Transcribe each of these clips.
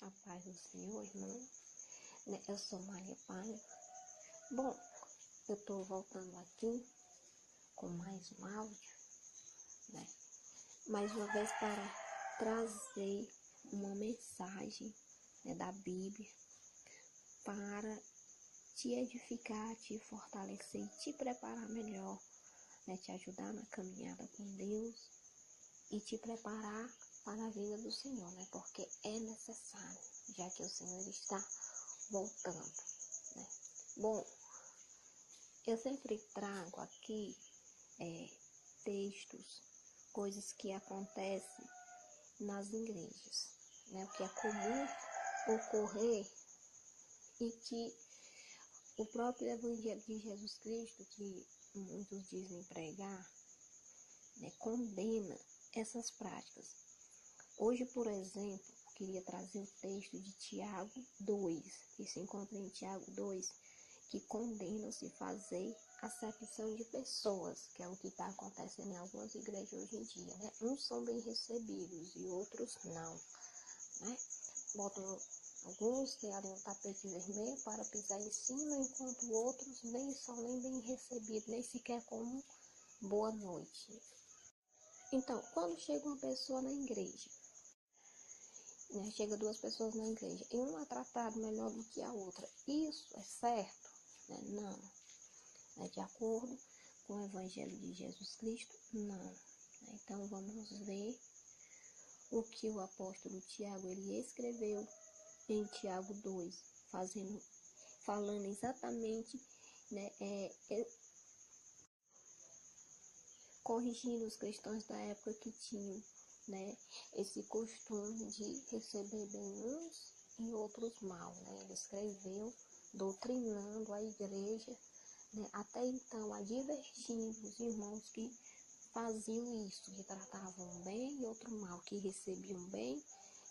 A paz do Senhor, irmão. Eu sou Maria Paz. Bom, eu estou voltando aqui com mais um áudio, mais uma vez para trazer uma mensagem da Bíblia para te edificar, te fortalecer, te preparar melhor, te ajudar na caminhada com Deus e te preparar para a vinda do Senhor, porque é necessário, já que o Senhor está voltando. Bom, eu sempre trago aqui textos, coisas que acontecem nas igrejas, o que é comum ocorrer e que o próprio Evangelho de Jesus Cristo, que muitos dizem pregar, condena essas práticas. Hoje, por exemplo, queria trazer o texto de Tiago 2, que se encontra em Tiago 2, que condena-se fazer acepção de pessoas, que é o que está acontecendo em algumas igrejas hoje em dia. Uns são bem recebidos e outros não. Botam alguns têm ali um tapete vermelho para pisar em cima, enquanto outros nem são nem bem recebidos, nem sequer com boa noite. Então, quando chega uma pessoa na igreja, chega duas pessoas na igreja e uma é tratada melhor do que a outra, isso é certo? Não. De acordo com o Evangelho de Jesus Cristo, não. Então vamos ver o que o apóstolo Tiago ele escreveu em Tiago 2, falando exatamente, corrigindo os cristãos da época que tinham esse costume de receber bem uns e outros mal. Ele escreveu doutrinando a igreja, até então advertindo os irmãos que faziam isso, que tratavam bem e outro mal, que recebiam bem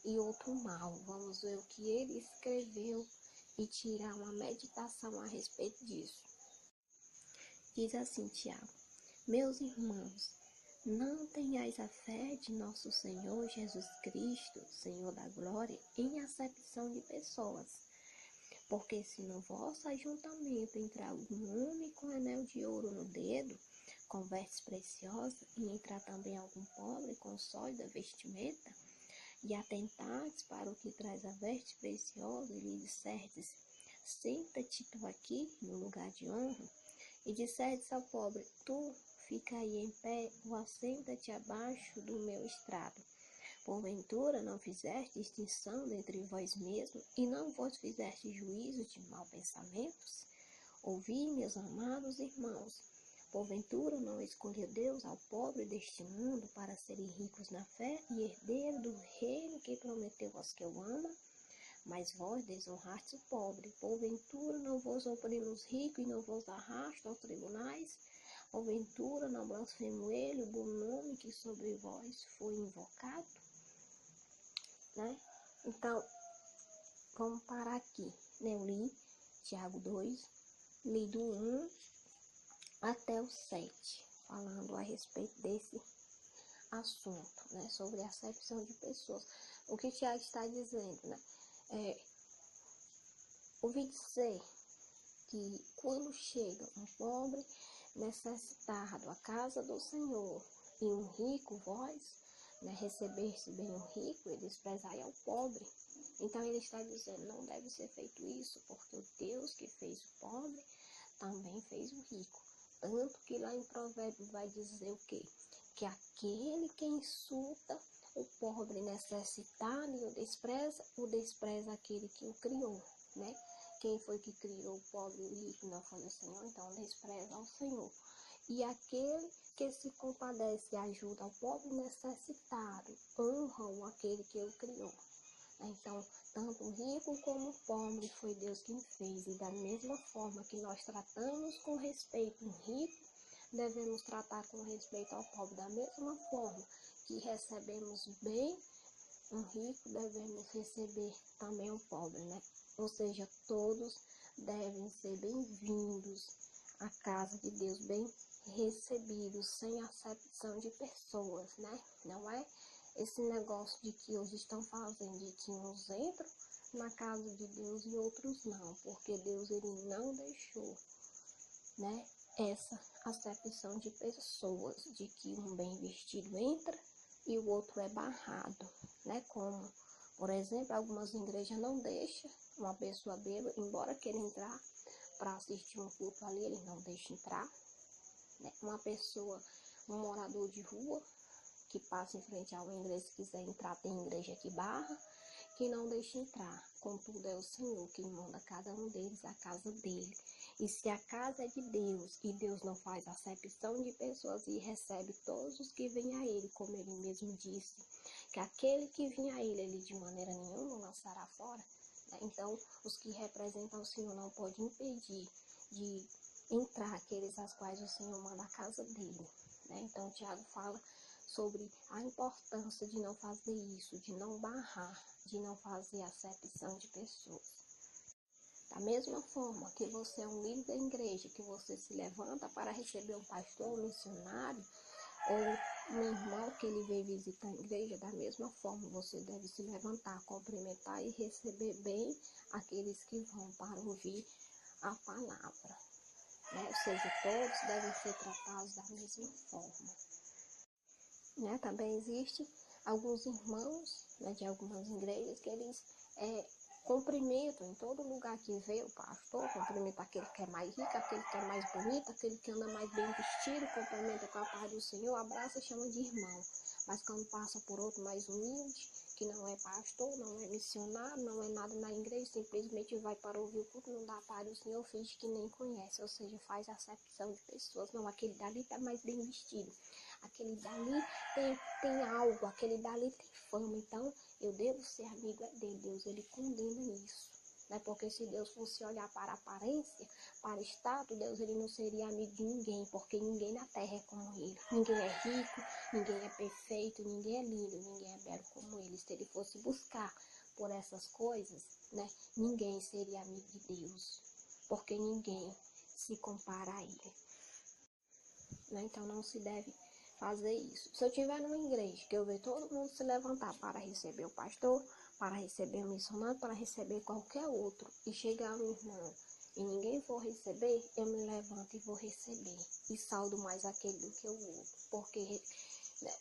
e outro mal. Vamos ver o que ele escreveu e tirar uma meditação a respeito disso. Diz assim, Tiago: meus irmãos, não tenhais a fé de nosso Senhor Jesus Cristo, Senhor da glória, em acepção de pessoas. Porque se no vosso ajuntamento entrar algum homem com anel de ouro no dedo, com vestes preciosas, e entrar também algum pobre com sólida vestimenta, e atentardes para o que traz a veste preciosa, e lhe disserdes: senta-te tu aqui no lugar de honra, e disserdes ao pobre: tu fica aí em pé, ou assenta-te abaixo do meu estrado. Porventura não fizeste distinção dentre vós mesmos, e não vos fizeste juízo de maus pensamentos? Ouvi, meus amados irmãos, porventura não escolheu Deus ao pobre deste mundo para serem ricos na fé e herdeiro do reino que prometeu aos que o amam? Mas vós desonrastes o pobre. Porventura não vos oprimos ricos e não vos arrasto aos tribunais? Porventura não blasfemo ele o bom nome que sobre vós foi invocado? Então, vamos parar aqui. Eu li Tiago 2, li do 1 até o 7, falando a respeito desse assunto, sobre a acepção de pessoas. O que Tiago está dizendo, ouvi dizer que quando chega um pobre necessitado à casa do Senhor e um rico, vós, receber-se bem o rico e desprezai ao pobre. Então ele está dizendo, não deve ser feito isso, porque o Deus que fez o pobre também fez o rico. Tanto que lá em Provérbios vai dizer o quê? Que aquele que insulta o pobre necessitado e o despreza aquele que o criou, Quem foi que criou o pobre e o rico não foi o Senhor, então despreza ao Senhor. E aquele que se compadece e ajuda ao pobre necessitado, honram aquele que o criou. Então, tanto o rico como o pobre foi Deus quem fez. E da mesma forma que nós tratamos com respeito o rico, devemos tratar com respeito ao pobre. Da mesma forma que recebemos bem um rico, devemos receber também o pobre, Ou seja, todos devem ser bem-vindos à casa de Deus, bem recebidos, sem acepção de pessoas, Não é esse negócio de que hoje estão fazendo, de que uns entram na casa de Deus e outros não, porque Deus ele não deixou, né, essa acepção de pessoas, de que um bem vestido entra e o outro é barrado, né, como, por exemplo, algumas igrejas não deixam uma pessoa bêbada, embora queira entrar para assistir um culto ali, ele não deixa entrar, né, uma pessoa, um morador de rua, que passa em frente a uma igreja, se quiser entrar, tem igreja que barra, que não deixa entrar. Contudo, é o Senhor quem manda cada um deles a casa dele. E se a casa é de Deus, e Deus não faz acepção de pessoas e recebe todos os que vêm a ele, como ele mesmo disse, que aquele que vem a ele de maneira nenhuma lançará fora, né? Então, os que representam o Senhor não podem impedir de entrar aqueles às quais o Senhor manda a casa dele, né? Então, Tiago fala sobre a importância de não fazer isso, de não barrar, de não fazer acepção de pessoas. Da mesma forma que você é um líder da igreja, que você se levanta para receber um pastor, um missionário, ou um irmão que ele veio visitar a igreja, da mesma forma você deve se levantar, cumprimentar e receber bem aqueles que vão para ouvir a palavra, né? Ou seja, todos devem ser tratados da mesma forma. Né? Também existe alguns irmãos, né, de algumas igrejas que eles cumprimentam em todo lugar que vê o pastor, cumprimenta aquele que é mais rico, aquele que é mais bonito, aquele que anda mais bem vestido, cumprimenta com a paz do Senhor, abraça e chama de irmão. Mas quando passa por outro mais humilde, que não é pastor, não é missionário, não é nada na igreja, simplesmente vai para ouvir o culto, não dá a paz do Senhor, finge que nem conhece, ou seja, faz acepção de pessoas. Não, aquele dali está mais bem vestido, aquele dali tem algo, aquele dali tem fama, então eu devo ser amigo dele. Deus ele condena isso, né? Porque se Deus fosse olhar para a aparência, para o status, Deus ele não seria amigo de ninguém, porque ninguém na terra é como ele. Ninguém é rico, ninguém é perfeito, ninguém é lindo, ninguém é belo como ele. Se ele fosse buscar por essas coisas, né, ninguém seria amigo de Deus, porque ninguém se compara a ele, né? Então não se deve fazer isso. Se eu estiver numa igreja que eu ver todo mundo se levantar para receber o pastor, para receber o missionário, para receber qualquer outro, e chegar um irmão e ninguém for receber, eu me levanto e vou receber. E saldo mais aquele do que o outro. Porque, né,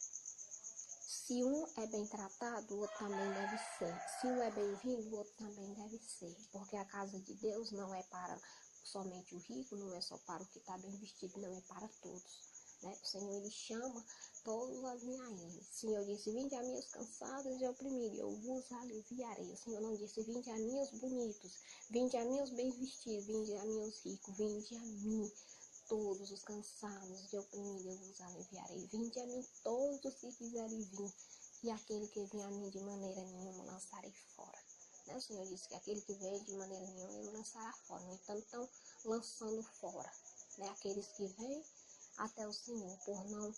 se um é bem tratado, o outro também deve ser. Se um é bem-vindo, o outro também deve ser. Porque a casa de Deus não é para somente o rico, não é só para o que está bem vestido, não é para todos. Né? O Senhor ele chama todos a vir a ele. O Senhor disse: vinde a mim os cansados e oprimidos, eu vos aliviarei. O Senhor não disse: vinde a mim os bonitos, vinde a mim os bem vestidos, vinde a mim os ricos, vinde a mim todos os cansados e oprimidos, eu vos aliviarei. Vinde a mim todos os que quiserem vir, e aquele que vem a mim de maneira nenhuma lançarei fora. Né? O Senhor disse que aquele que vem de maneira nenhuma ele lançará fora. No entanto, estão lançando fora, né? Aqueles que vêm até o Senhor, por não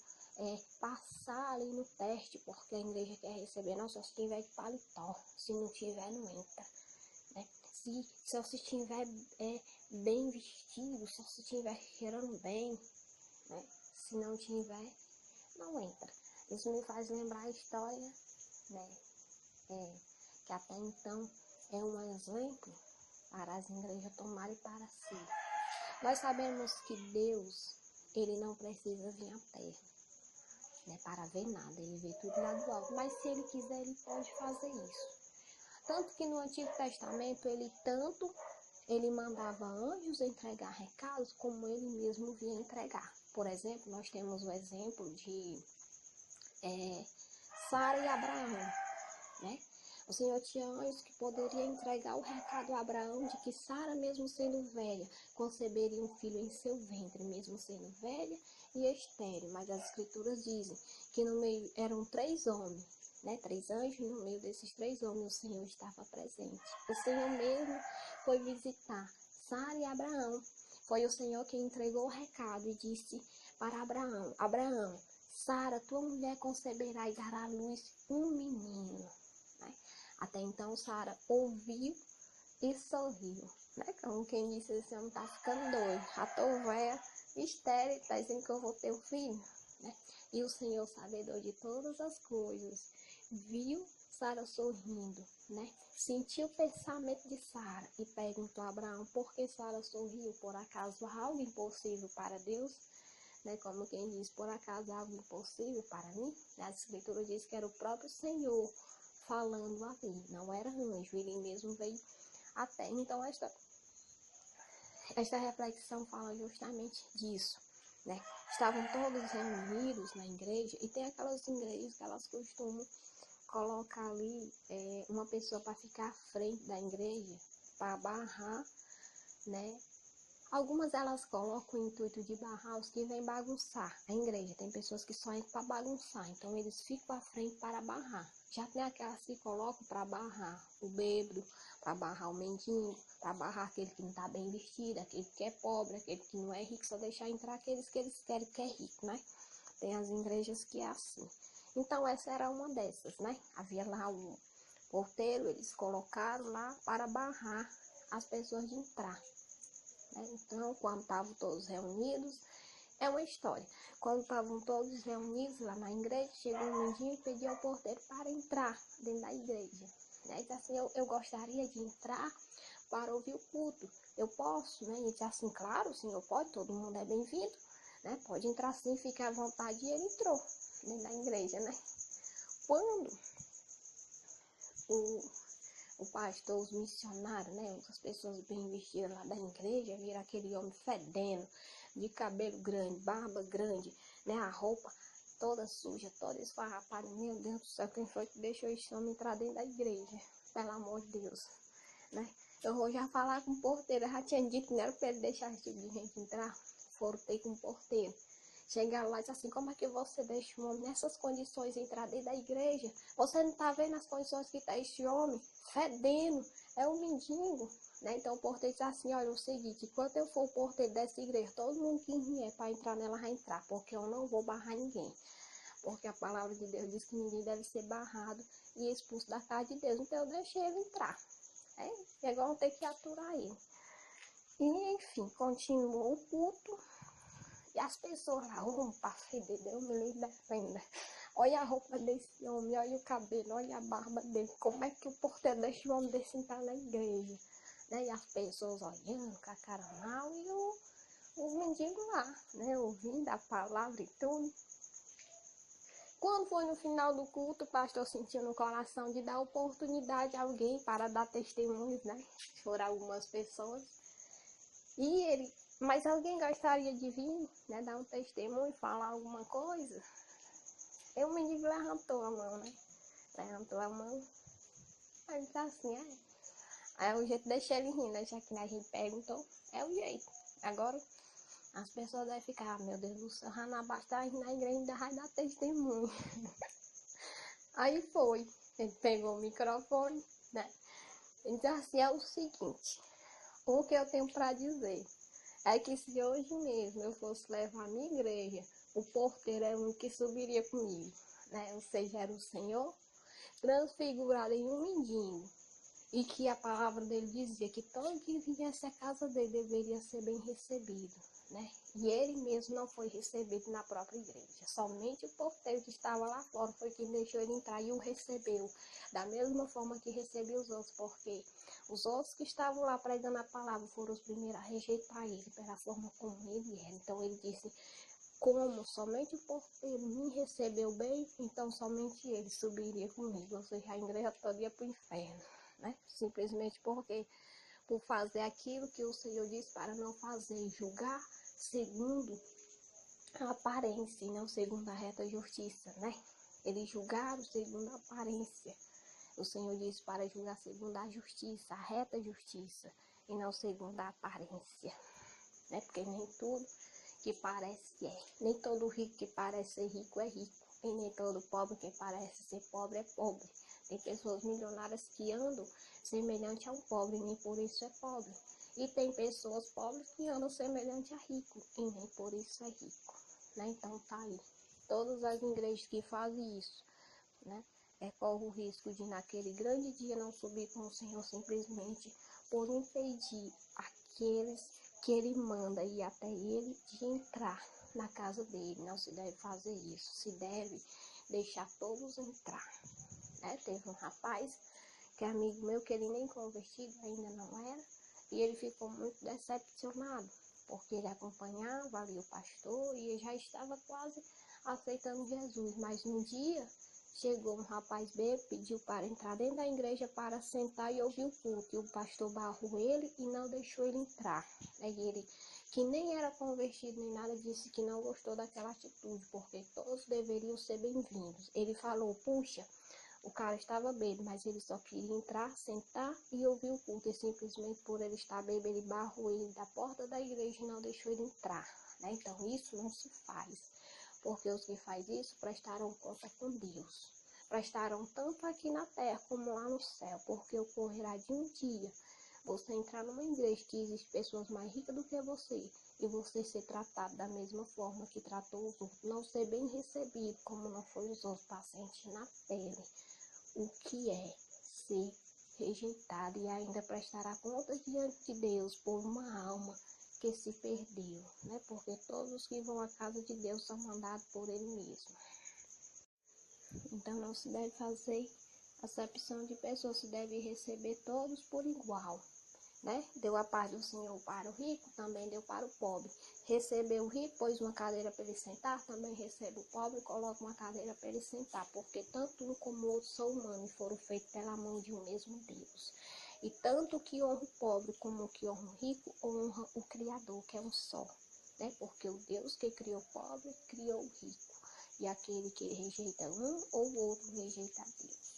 passar ali no teste, porque a igreja quer receber, não, só se tiver de paletó, se não tiver, não entra, né? Se você estiver bem vestido, se você estiver cheirando bem, né? Se não tiver, não entra. Isso me faz lembrar a história, né? Que até então é um exemplo para as igrejas tomarem para si. Nós sabemos que Deus, ele não precisa vir à terra, né, para ver nada, ele vê tudo lá do alto, mas se ele quiser, ele pode fazer isso. Tanto que no Antigo Testamento, ele mandava anjos entregar recados, como ele mesmo vinha entregar. Por exemplo, nós temos o exemplo de Sara e Abraão, né? O Senhor tinha anjos que poderia entregar o recado a Abraão de que Sara, mesmo sendo velha, conceberia um filho em seu ventre, mesmo sendo velha e estéril. Mas as escrituras dizem que no meio eram 3 homens, né? 3 anjos, e no meio desses 3 homens o Senhor estava presente. O Senhor mesmo foi visitar Sara e Abraão. Foi o Senhor que entregou o recado e disse para Abraão: Abraão, Sara, tua mulher conceberá e dará à luz um menino. Né? Até então, Sara ouviu e sorriu. Né? Como quem disse, esse homem tá ficando doido. Já tô velha, estéril, tá dizendo que eu vou ter um filho. Né? E o Senhor, sabedor de todas as coisas, viu Sara sorrindo, né? Sentiu o pensamento de Sara e perguntou a Abraão por que Sara sorriu. Por acaso há algo impossível para Deus? Né? Como quem diz, por acaso há algo impossível para mim? A escritura diz que era o próprio Senhor falando ali, não era anjo, ele mesmo veio até. Então esta reflexão fala justamente disso, né? Estavam todos reunidos na igreja e tem aquelas igrejas que elas costumam colocar ali uma pessoa para ficar à frente da igreja, para barrar, né? Algumas elas colocam o intuito de barrar os que vêm bagunçar a igreja. Tem pessoas que só entram para bagunçar, então eles ficam à frente para barrar. Já tem aquelas que colocam para barrar o bêbado, para barrar o mendigo, para barrar aquele que não está bem vestido, aquele que é pobre, aquele que não é rico, só deixar entrar aqueles que eles querem que é rico, né? Tem as igrejas que é assim. Então essa era uma dessas, né? Havia lá o porteiro, eles colocaram lá para barrar as pessoas de entrar. Então, quando estavam todos reunidos, é uma história. Quando estavam todos reunidos lá na igreja, chegou um mendigo e pediu ao porteiro para entrar dentro da igreja. Né? Disse assim, eu gostaria de entrar para ouvir o culto. Eu posso? Né? E disse assim, claro, o senhor pode, todo mundo é bem-vindo. Né? Pode entrar sim, fique à vontade. E ele entrou dentro da igreja. Né? Quando o pastor, os missionários, né, as pessoas bem vestidas lá da igreja, viram aquele homem fedendo, de cabelo grande, barba grande, né, a roupa toda suja, toda esfarrapada. Meu Deus do céu, quem foi que deixou esse homem entrar dentro da igreja? Pelo amor de Deus, né? Eu vou já falar com o porteiro, eu já tinha dito que não era para ele deixar esse tipo de gente entrar. Fortei com o porteiro. Chegaram lá e disse assim, como é que você deixa um homem nessas condições entrar dentro da igreja? Você não está vendo as condições que está esse homem? Fedendo, é um mendigo. Né? Então o porteiro disse assim, olha, é o seguinte, enquanto eu for o porteiro dessa igreja, todo mundo que vier para entrar nela vai entrar, porque eu não vou barrar ninguém. Porque a palavra de Deus diz que ninguém deve ser barrado e expulso da casa de Deus. Então eu deixei ele entrar. E agora vão ter que aturar ele. E enfim, continuou o culto. E as pessoas lá, para feder, Deus me livre defenda. Olha a roupa desse homem, olha o cabelo, olha a barba dele. Como é que o porteiro deixa o homem desse entrar na igreja? Né? E as pessoas olhando com a cara mal e o mendigo lá, né? Ouvindo a palavra e tudo. Quando foi no final do culto, o pastor sentiu no coração de dar oportunidade a alguém para dar testemunhos, né? Foram algumas pessoas. Mas alguém gostaria de vir, né, dar um testemunho, falar alguma coisa? E o mendigo levantou a mão, né? Levantou a mão. Aí disse assim, Aí o jeito deixa ele rindo, né? Já que a gente perguntou, é o jeito. Agora as pessoas devem ficar, meu Deus do céu, na bastagem na igreja ainda vai dar testemunho. Aí foi, ele pegou o microfone, né? Ele disse assim, é o seguinte, o que eu tenho para dizer é que se hoje mesmo eu fosse levar a minha igreja, o porteiro era o que subiria comigo, né? Ou seja, era o Senhor transfigurado em um mendigo. E que a palavra dele dizia que todo que viesse à casa dele deveria ser bem recebido, né? E ele mesmo não foi recebido na própria igreja. Somente o porteiro que estava lá fora foi quem deixou ele entrar e o recebeu. Da mesma forma que recebeu os outros, porque os outros que estavam lá pregando a palavra foram os primeiros a rejeitar ele pela forma como ele era. Então ele disse, como somente o porteiro me recebeu bem, então somente ele subiria comigo. Ou seja, a igreja toda ia para o inferno. Né? Simplesmente por fazer aquilo que o Senhor disse para não fazer, julgar segundo a aparência e não segundo a reta justiça, né? Eles julgaram segundo a aparência. O Senhor disse para julgar segundo a justiça, a reta justiça, e não segundo a aparência, né? Porque nem tudo que parece é, nem todo rico que parece ser rico é rico, e nem todo pobre que parece ser pobre é pobre. Tem pessoas milionárias que andam semelhante a um pobre, nem por isso é pobre. E tem pessoas pobres que andam semelhante a rico, e nem por isso é rico. Né? Então tá aí. Todas as igrejas que fazem isso, né? Corre o risco de naquele grande dia não subir com o Senhor simplesmente por impedir aqueles que ele manda ir até ele de entrar na casa dele. Não se deve fazer isso. Se deve deixar todos entrar. né? Teve um rapaz que é amigo meu, que ele nem convertido ainda não era, e ele ficou muito decepcionado, porque ele acompanhava ali o pastor e ele já estava quase aceitando Jesus, mas um dia chegou um rapaz bêbado, pediu para entrar dentro da igreja para sentar e ouvir o culto, e o pastor barrou ele e não deixou ele entrar. Aí ele, que nem era convertido nem nada, disse que não gostou daquela atitude, porque todos deveriam ser bem-vindos. Ele falou, puxa, o cara estava bêbado, mas ele só queria entrar, sentar e ouvir o culto. E simplesmente por ele estar bêbado, ele barrou ele da porta da igreja e não deixou ele entrar, né? Então isso não se faz, porque os que fazem isso prestarão conta com Deus. Prestarão tanto aqui na terra como lá no céu, porque ocorrerá de um dia você entrar numa igreja que existe pessoas mais ricas do que você, e você ser tratado da mesma forma que tratou os outros, não ser bem recebido como não foi os outros, para sentir na pele o que é ser rejeitado e ainda prestará conta diante de Deus por uma alma que se perdeu, né? Porque todos os que vão à casa de Deus são mandados por Ele mesmo. Então não se deve fazer acepção de pessoas, se deve receber todos por igual, né? Deu a paz do Senhor para o rico, também deu para o pobre. Recebeu o rico, pôs uma cadeira para ele sentar, também recebe o pobre, coloca uma cadeira para ele sentar, porque tanto um como o outro são humanos e foram feitos pela mão de um mesmo Deus. E tanto que honra o pobre como o que honra o rico, honra o Criador, que é um só, né? Porque o Deus que criou o pobre, criou o rico. E aquele que rejeita um ou o outro rejeita a Deus.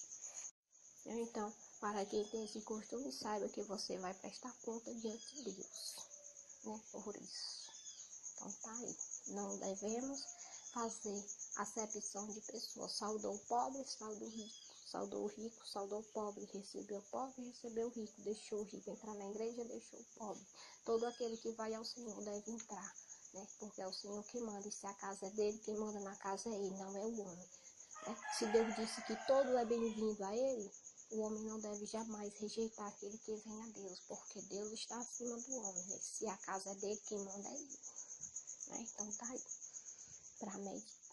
Então, para quem tem esse costume, saiba que você vai prestar conta diante de Deus, né? Por isso. Então tá aí. Não devemos fazer acepção de pessoas. Saudou o pobre, saudou o rico. Saudou o rico, saudou o pobre. Recebeu o pobre, recebeu o rico. Deixou o rico entrar na igreja, deixou o pobre. Todo aquele que vai ao Senhor deve entrar, né? Porque é o Senhor que manda. E se a casa é dele, quem manda na casa é ele, não é o homem. Se Deus disse que todo é bem-vindo a ele, o homem não deve jamais rejeitar aquele que vem a Deus, porque Deus está acima do homem, né? Se a casa é dele, quem manda é ele, né? Então tá aí, para meditar.